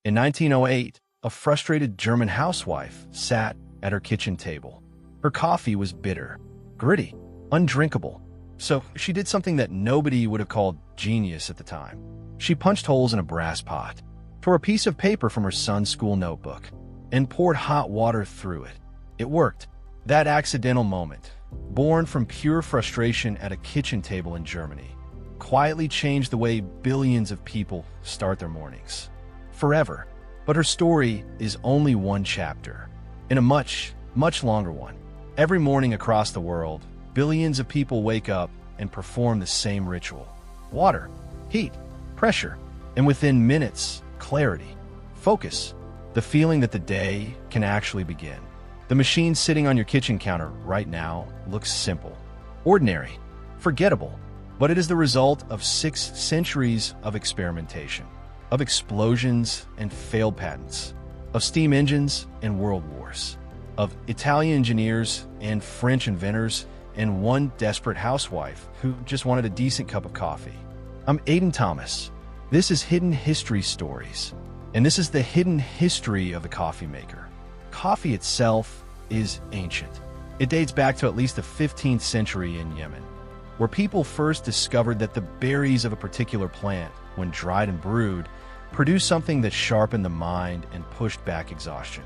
In 1908, a frustrated German housewife sat at her kitchen table. Her coffee was bitter, gritty, undrinkable. So she did something that nobody would have called genius at the time. She punched holes in a brass pot, tore a piece of paper from her son's school notebook, and poured hot water through it. It worked. That accidental moment, born from pure frustration at a kitchen table in Germany, quietly changed the way billions of people start their mornings. Forever. But her story is only one chapter, in a much, much longer one. Every morning across the world, billions of people wake up and perform the same ritual. Water, heat, pressure, and within minutes, clarity, focus, the feeling that the day can actually begin. The machine sitting on your kitchen counter right now looks simple, ordinary, forgettable, but it is the result of 6 centuries of experimentation, of explosions and failed patents, of steam engines and world wars, of Italian engineers and French inventors, and one desperate housewife who just wanted a decent cup of coffee. I'm Aiden Thomas. This is Hidden History Stories, and this is the hidden history of the coffee maker. Coffee itself is ancient. It dates back to at least the 15th century in Yemen, where people first discovered that the berries of a particular plant, when dried and brewed, produced something that sharpened the mind and pushed back exhaustion.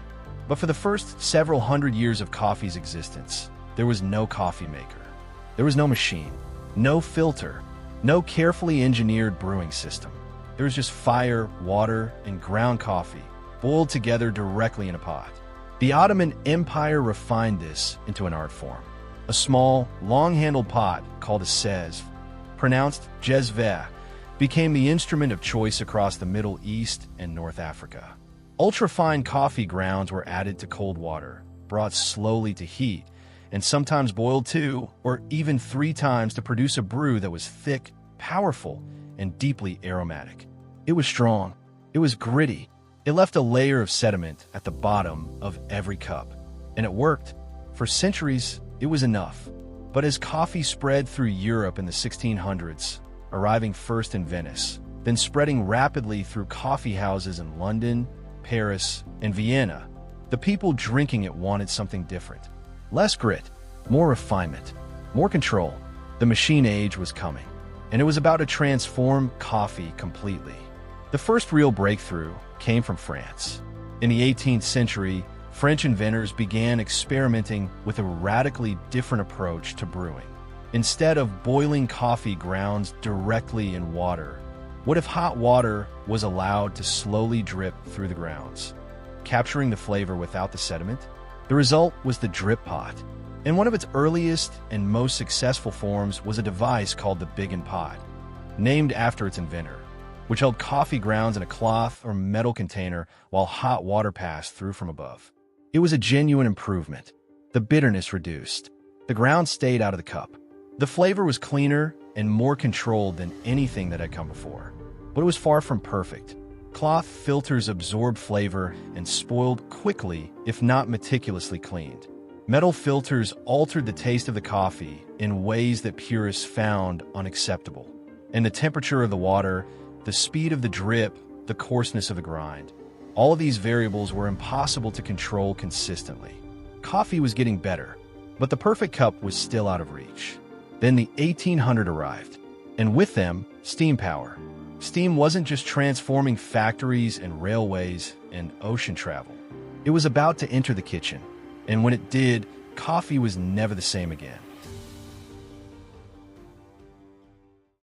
But for the first several hundred years of coffee's existence, there was no coffee maker. There was no machine, no filter, no carefully engineered brewing system. There was just fire, water, and ground coffee, boiled together directly in a pot. The Ottoman Empire refined this into an art form. A small, long-handled pot called a sezv, pronounced jezve, became the instrument of choice across the Middle East and North Africa. Ultra-fine coffee grounds were added to cold water, brought slowly to heat, and sometimes boiled 2 or even 3 times to produce a brew that was thick, powerful, and deeply aromatic. It was strong. It was gritty. It left a layer of sediment at the bottom of every cup. And it worked. For centuries, it was enough. But as coffee spread through Europe in the 1600s, arriving first in Venice, then spreading rapidly through coffee houses in London, Paris, and Vienna, the people drinking it wanted something different. Less grit, more refinement, more control. The machine age was coming, and it was about to transform coffee completely. The first real breakthrough came from France. In the 18th century, French inventors began experimenting with a radically different approach to brewing. Instead of boiling coffee grounds directly in water, what if hot water was allowed to slowly drip through the grounds, capturing the flavor without the sediment? The result was the drip pot. And one of its earliest and most successful forms was a device called the Big and Pot, named after its inventor, which held coffee grounds in a cloth or metal container while hot water passed through from above. It was a genuine improvement. The bitterness reduced. The ground stayed out of the cup. The flavor was cleaner and more controlled than anything that had come before. But it was far from perfect. Cloth filters absorbed flavor and spoiled quickly if not meticulously cleaned. Metal filters altered the taste of the coffee in ways that purists found unacceptable. And the temperature of the water, the speed of the drip, the coarseness of the grind, all of these variables were impossible to control consistently. Coffee was getting better, but the perfect cup was still out of reach. Then the 1800s arrived, and with them, steam power. Steam wasn't just transforming factories and railways and ocean travel. It was about to enter the kitchen, and when it did, coffee was never the same again.